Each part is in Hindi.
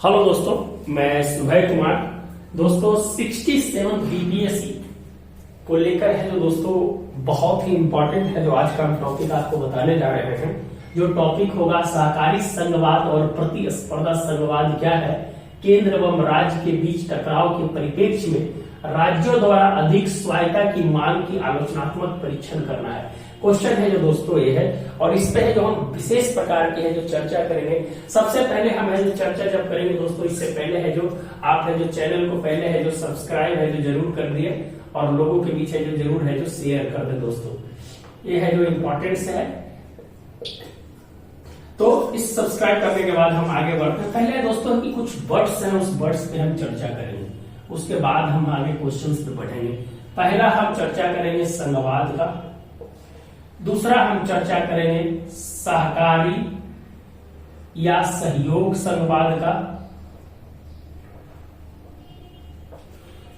हेलो दोस्तों, मैं सुभय कुमार। दोस्तों 67 बीपीएससी को लेकर है जो दोस्तों बहुत ही इंपॉर्टेंट है, जो आज का हम टॉपिक आपको बताने जा रहे हैं। जो टॉपिक होगा सहकारी संघवाद और प्रतिस्पर्धा संघवाद क्या है, केंद्र एवं राज्य के बीच टकराव के परिप्रेक्ष्य में राज्यों द्वारा अधिक स्वायत्ता की मांग की आलोचनात्मक परीक्षण करना है। क्वेश्चन है जो दोस्तों ये है, और इस पे है जो हम विशेष प्रकार के है जो चर्चा करेंगे। सबसे पहले हम है जो चर्चा जब करेंगे दोस्तों, इससे पहले है जो आप है जो चैनल को पहले है जो सब्सक्राइब है जो जरूर कर दिए, और लोगों के बीच है जो जरूर है जो शेयर कर दे दोस्तों। ये है जो इम्पोर्टेंस है। तो इस सब्सक्राइब करने के बाद हम आगे बढ़ते हैं। पहले दोस्तों की कुछ वर्ड्स हैं, उस वर्ड्स पे हम चर्चा करेंगे, उसके बाद हम आगे क्वेश्चंस पे बढ़ेंगे। पहला हम चर्चा करेंगे संघवाद का, दूसरा हम चर्चा करेंगे सहकारी या सहयोग संघवाद का,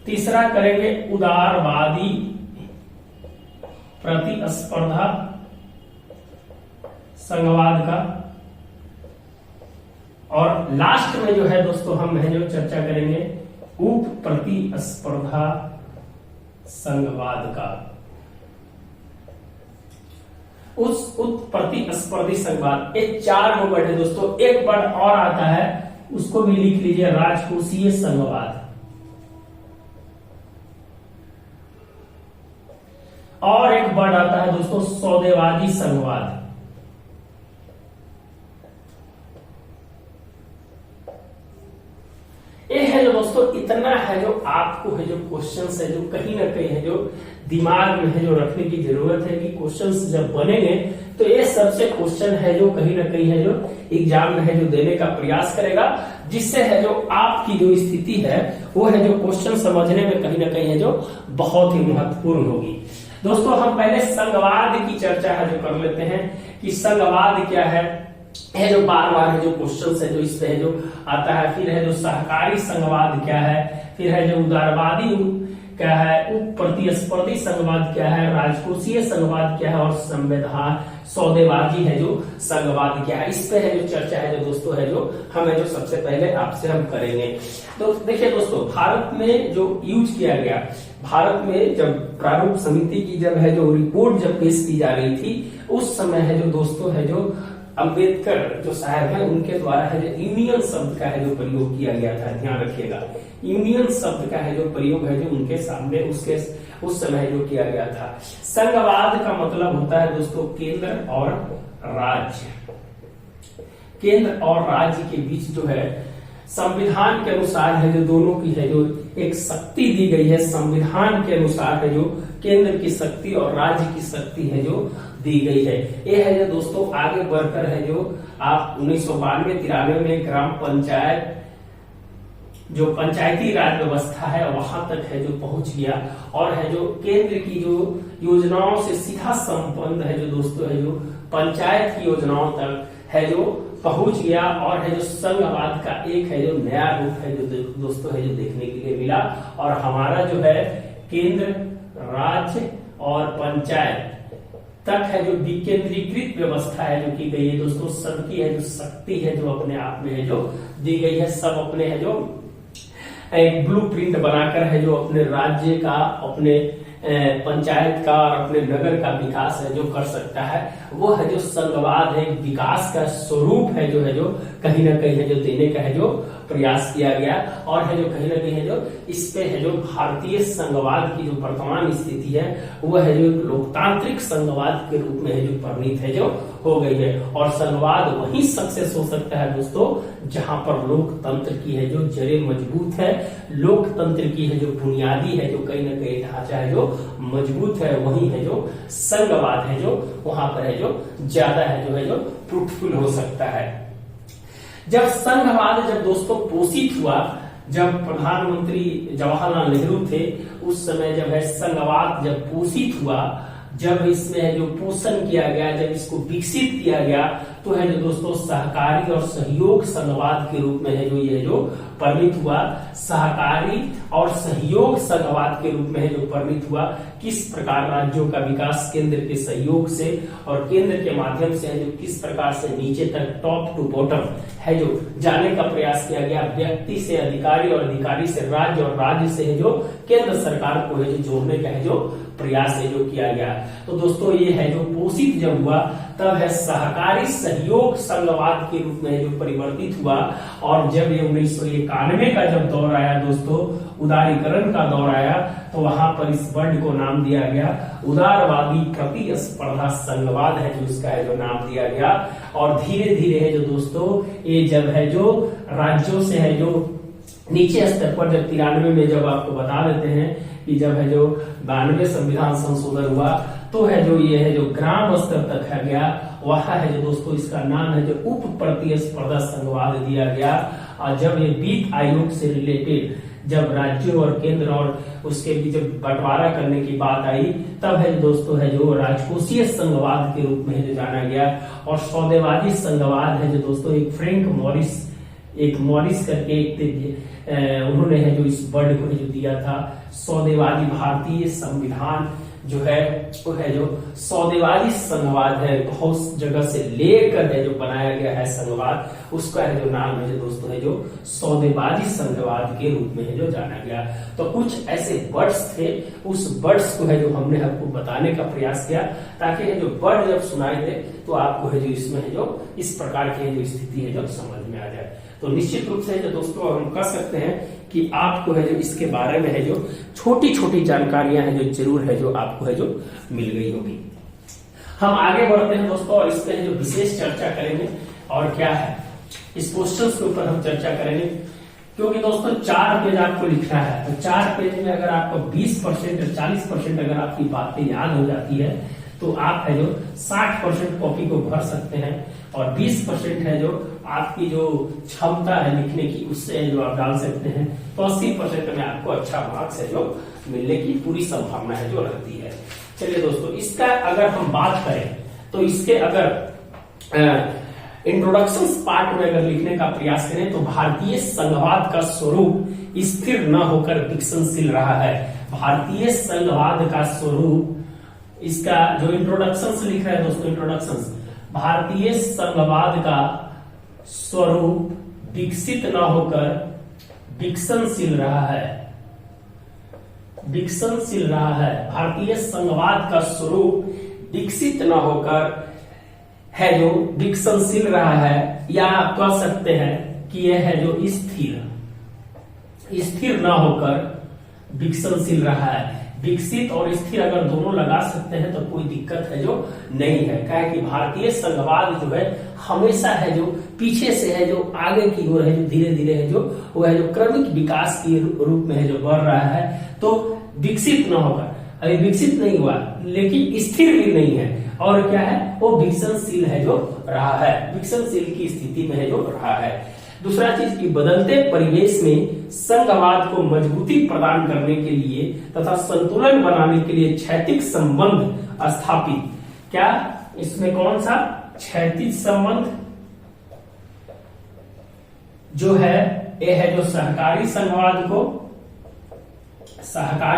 तीसरा करेंगे उदारवादी प्रतिस्पर्धा संघवाद का, और लास्ट में जो है दोस्तों हम है जो चर्चा करेंगे उप प्रतिस्पर्धा संघवाद का। उस प्रतिस्पर्धी संघवाद, ये चार वर्ड है दोस्तों। एक वर्ड और आता है, उसको भी लिख लीजिए, राजकोषीय संघवाद। और एक वर्ड आता है दोस्तों सौदेबाजी संघवाद। ये है जो दोस्तों इतना है जो आपको है जो क्वेश्चंस है जो कहीं ना कहीं है जो दिमाग में है जो रखने की जरूरत है कि क्वेश्चंस जब बनेंगे तो ये सबसे क्वेश्चन है जो कहीं ना कहीं है जो एग्जाम में है जो देने का प्रयास करेगा, जिससे है जो आपकी जो स्थिति है वो है जो क्वेश्चन समझने में कहीं ना कहीं है जो बहुत ही महत्वपूर्ण होगी। दोस्तों हम पहले संघवाद की चर्चा है जो कर लेते हैं कि संघवाद क्या है जो बार बार है जो क्वेश्चन है जो इससे है जो आता है। फिर है जो सहकारी संघवाद क्या है, फिर है जो उदारवादी क्या है, उप प्रतिस्पर्धी संघवाद क्या है, राजकोषीय संघवाद क्या है, और संविधान सौदेबाजी है जो संघवाद क्या है। इस पे है जो चर्चा है जो दोस्तों है जो हमें जो सबसे पहले आपसे हम करेंगे। तो देखिए दोस्तों, भारत में जो यूज किया गया, भारत में जब प्रारूप समिति की जब है जो रिपोर्ट जब पेश की जा रही थी, उस समय है जो दोस्तों है जो अंबेडकर जो साहब है उनके द्वारा है जो यूनियन शब्द का है जो प्रयोग किया गया था। ध्यान रखिएगा, यूनियन शब्द का है जो प्रयोग है जो उनके सामने उसके उस समय जो किया गया था। संघवाद का मतलब होता है दोस्तों केंद्र और राज्य। केंद्र और राज्य के बीच जो है संविधान के अनुसार है जो दोनों की है जो एक शक्ति दी गई है। संविधान के अनुसार है जो केंद्र की शक्ति और राज्य की शक्ति है जो दी गई है। ये है जो दोस्तों आगे बढ़कर है जो आप 1992-93 में ग्राम पंचायत जो पंचायती राज व्यवस्था है वहां तक है जो पहुंच गया, और है जो केंद्र की जो योजनाओं से सीधा संबंध है जो दोस्तों है जो पंचायत की योजनाओं तक है जो पहुंच गया। और है जो संघवाद का एक है जो नया रूप है जो दोस्तों है जो देखने के लिए मिला, और हमारा जो है केंद्र, राज्य और पंचायत तक है जो विकेंद्रीकृत व्यवस्था है जो की गई है दोस्तों। सबकी है जो शक्ति है जो अपने आप में है जो दी गई है। सब अपने है जो एक ब्लूप्रिंट बनाकर है जो अपने राज्य का, अपने पंचायत का और अपने नगर का विकास है जो कर सकता है। वो है जो संघवाद है, विकास का स्वरूप है जो कहीं ना कहीं है जो देने का है जो प्रयास किया गया। और है जो कहीं ना कहीं है जो इस पे है जो भारतीय संघवाद की जो वर्तमान स्थिति है वो है जो लोकतांत्रिक संघवाद के रूप में है जो परिणित है जो हो गई है। और संघवाद वही सक्सेस हो सकता है दोस्तों जहां पर लोकतंत्र की है जो जड़ें मजबूत है, लोकतंत्र की है जो बुनियादी है जो कहीं ना कहीं ढांचा है जो मजबूत है, वही है जो संघवाद है जो वहां पर है जो ज्यादा है जो फ्रूटफुल हो सकता है। जब संघवाद जब दोस्तों पोषित हुआ, जब प्रधानमंत्री जवाहरलाल नेहरू थे उस समय जब है संघवाद जब पोषित हुआ, जब इसमें जो पोषण किया गया, जब इसको विकसित किया गया, तो है जो दोस्तों सहकारी और सहयोग संघवाद के रूप में है जो ये जो परिणित हुआ। सहकारी और सहयोग संघवाद के रूप में है जो परिणित हुआ। किस प्रकार राज्यों का विकास केंद्र के सहयोग से और केंद्र के माध्यम से है जो किस प्रकार से नीचे तक टॉप टू बॉटम है जो जाने का प्रयास किया गया। व्यक्ति से अधिकारी और अधिकारी से राज्य और राज्य से है जो केंद्र सरकार को है जो जोड़ने का है जो प्रयास है जो किया गया। तो दोस्तों ये है जो पोषित जब हुआ तब है सहकारी सहयोग संघवाद के रूप में जो परिवर्तित हुआ। और जब ये 1991 का जब दौर आया दोस्तों, उदारीकरण का दौर आया, तो वहां पर इस वर्ड को नाम दिया गया उदारवादी प्रतिस्पर्धा संघवाद है जो इसका है जो नाम दिया गया। और धीरे धीरे है जो दोस्तों ये जब है जो राज्यों से है जो नीचे स्तर पर जब 93 में जब आपको बता देते हैं कि जब है जो 92 संविधान संशोधन हुआ तो है जो ये है जो ग्राम स्तर तक है गया, वहां है जो दोस्तों इसका नाम है जो उप प्रतिस्पर्धा संघवाद दिया गया। और जब ये वित्त आयोग से रिलेटेड जब राज्यों और केंद्र और उसके बीच बंटवारा करने की बात आई तब है दोस्तों है जो राजकोषीय संघवाद के रूप में है जो जाना गया। और सौदेबाजी संघवाद है जो दोस्तों एक फ्रैंक मॉरिस करके एक उन्होंने है जो इस वर्ड को जो दिया था। सौदेबाजी भारतीय संविधान जो है वो है जो सौदेबाजी संघवाद है, बहुत जगह से लेकर है जो बनाया गया है संघवाद, उसका है जो नाम है जो दोस्तों है जो सौदेबाजी संघवाद के रूप में है जो जाना गया। तो कुछ ऐसे वर्ड्स थे, उस वर्ड्स को है जो हमने आपको बताने का प्रयास किया ताकि है जो वर्ड जब सुनाए थे तो आपको है जो इसमें है जो इस प्रकार की है जो स्थिति है जो समझ में आ जाए। तो निश्चित रूप से जो दोस्तों हम कह सकते हैं कि आपको है जो इसके बारे में है जो छोटी छोटी जानकारियां है जो जरूर है जो आपको है जो मिल गई होगी। हम आगे बढ़ते हैं दोस्तों और इस पे है जो विशेष चर्चा करेंगे। और क्या है इस क्वेश्चंस के ऊपर हम चर्चा करेंगे, क्योंकि दोस्तों 4 पेज आपको लिखना है। तो 4 पेज में अगर आपको 20% या 40% अगर आपकी बातें याद हो जाती है तो आप है जो 60% कॉपी को भर सकते हैं और 20% है जो आपकी जो क्षमता है लिखने की उससे जो आप डाल सकते हैं। तो 80% में आपको अच्छा मार्क्स है जो मिलने की पूरी संभावना है जो रहती है। चलिए दोस्तों इसका अगर हम बात करें तो इसके अगर इंट्रोडक्शन पार्ट में अगर लिखने का प्रयास करें तो भारतीय संघवाद का स्वरूप स्थिर न होकर विकसनशील रहा है। भारतीय संघवाद का स्वरूप, इसका जो इंट्रोडक्शन से लिख रहा है दोस्तों, इंट्रोडक्शन, भारतीय संघवाद का स्वरूप विकसित न होकर विकसनशील रहा है। विकसनशील रहा है। भारतीय संघवाद का स्वरूप विकसित न होकर है जो विकसनशील रहा है, या आप कह सकते हैं कि यह है जो स्थिर न होकर विकसनशील रहा है। विकसित और स्थिर अगर दोनों लगा सकते हैं तो कोई दिक्कत है जो नहीं है। क्या कि भारतीय संघवाद जो है हमेशा है जो पीछे से है जो आगे की ओर है जो धीरे धीरे है जो वो है जो क्रमिक विकास के रूप में है जो बढ़ रहा है। तो विकसित न होकर, अभी विकसित नहीं हुआ लेकिन स्थिर भी नहीं है, और क्या है वो विकसनशील है जो रहा है, विकसनशील की स्थिति में है जो रहा है। दूसरा चीज की बदलते परिवेश में संघवाद को मजबूती प्रदान करने के लिए तथा संतुलन बनाने के लिए क्षैतिज संबंध स्थापित, क्या इसमें कौन सा क्षैतिज संबंध जो है ये है जो सहकारी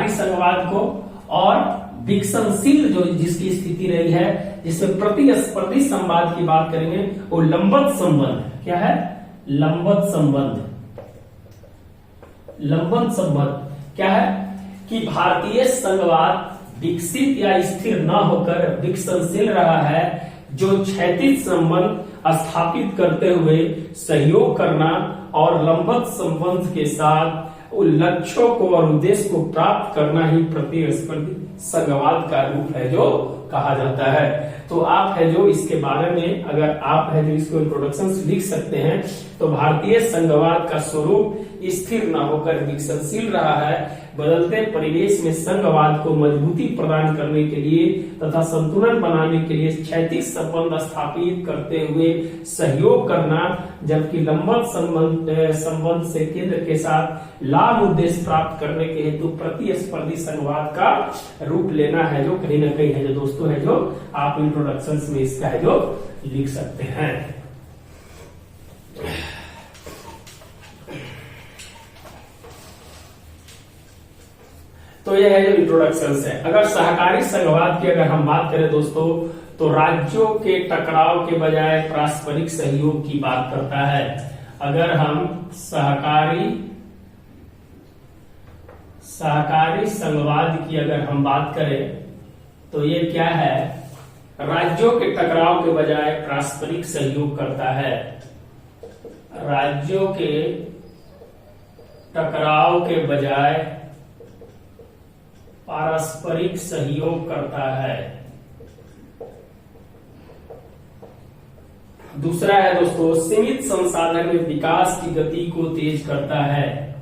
संघवाद को और विकसनशील जो जिसकी स्थिति रही है जिसमें प्रतिस्पर्धी संवाद की बात करेंगे वो लंबवत संबंध, क्या है लंबवत संबंध क्या है कि भारतीय संघवाद विकसित या स्थिर न होकर विकसनशील रहा है, जो क्षैतिज संबंध स्थापित करते हुए सहयोग करना और लंबवत संबंध के साथ लक्ष्यों को और उद्देश्य को प्राप्त करना ही प्रतिस्पर्धी संघवाद का रूप है जो कहा जाता है। तो आप है जो इसके बारे में अगर आप है जो इसको इंट्रोडक्शन लिख सकते हैं तो भारतीय संघवाद का स्वरूप स्थिर न होकर विकसनशील रहा है, बदलते परिवेश में संघवाद को मजबूती प्रदान करने के लिए तथा संतुलन बनाने के लिए क्षैतिज संबंध स्थापित करते हुए सहयोग करना, जबकि लंबवत संबंध से केंद्र के साथ लाभ उद्देश्य प्राप्त करने के हेतु प्रतिस्पर्धी संघवाद का रूप लेना है जो कहीं ना कहीं है जो दोस्तों है जो आप इंट्रोडक्शन में इसका है जो लिख सकते हैं। तो यह है जो इंट्रोडक्शन है। अगर सहकारी संघवाद की अगर हम बात करें दोस्तों तो राज्यों के टकराव के बजाय पारस्परिक सहयोग की बात करता है। अगर हम सहकारी संघवाद की अगर हम बात करें तो ये क्या है, राज्यों के टकराव के बजाय पारस्परिक सहयोग करता है। राज्यों के टकराव के बजाय पारस्परिक सहयोग करता है। दूसरा है दोस्तों, सीमित संसाधन में विकास की गति को तेज करता है।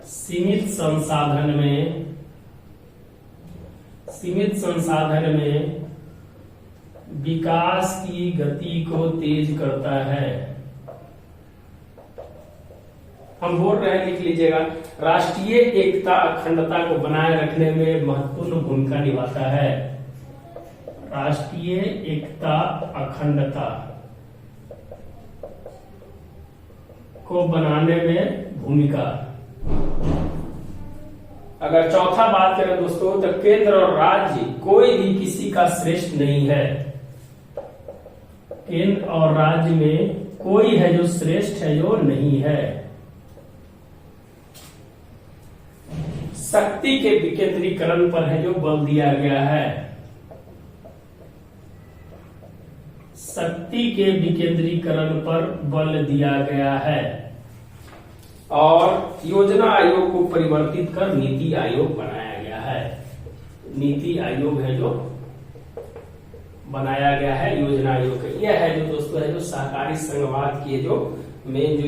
सीमित संसाधन में विकास की गति को तेज करता है। हम बोल रहे हैं, लिख लीजिएगा, राष्ट्रीय एकता अखंडता को बनाए रखने में महत्वपूर्ण भूमिका निभाता है। राष्ट्रीय एकता अखंडता को बनाने में भूमिका। अगर चौथा बात करें दोस्तों, तो केंद्र और राज्य कोई भी किसी का श्रेष्ठ नहीं है। केंद्र और राज्य में कोई है जो श्रेष्ठ है, जो नहीं है। शक्ति के विकेंद्रीकरण पर है जो बल दिया गया है। शक्ति के विकेंद्रीकरण पर बल दिया गया है। और योजना आयोग को परिवर्तित कर नीति आयोग बनाया गया है। नीति आयोग है जो बनाया गया है योजना आयोग। यह है जो दोस्तों है जो सहकारी संघवाद की जो मेन जो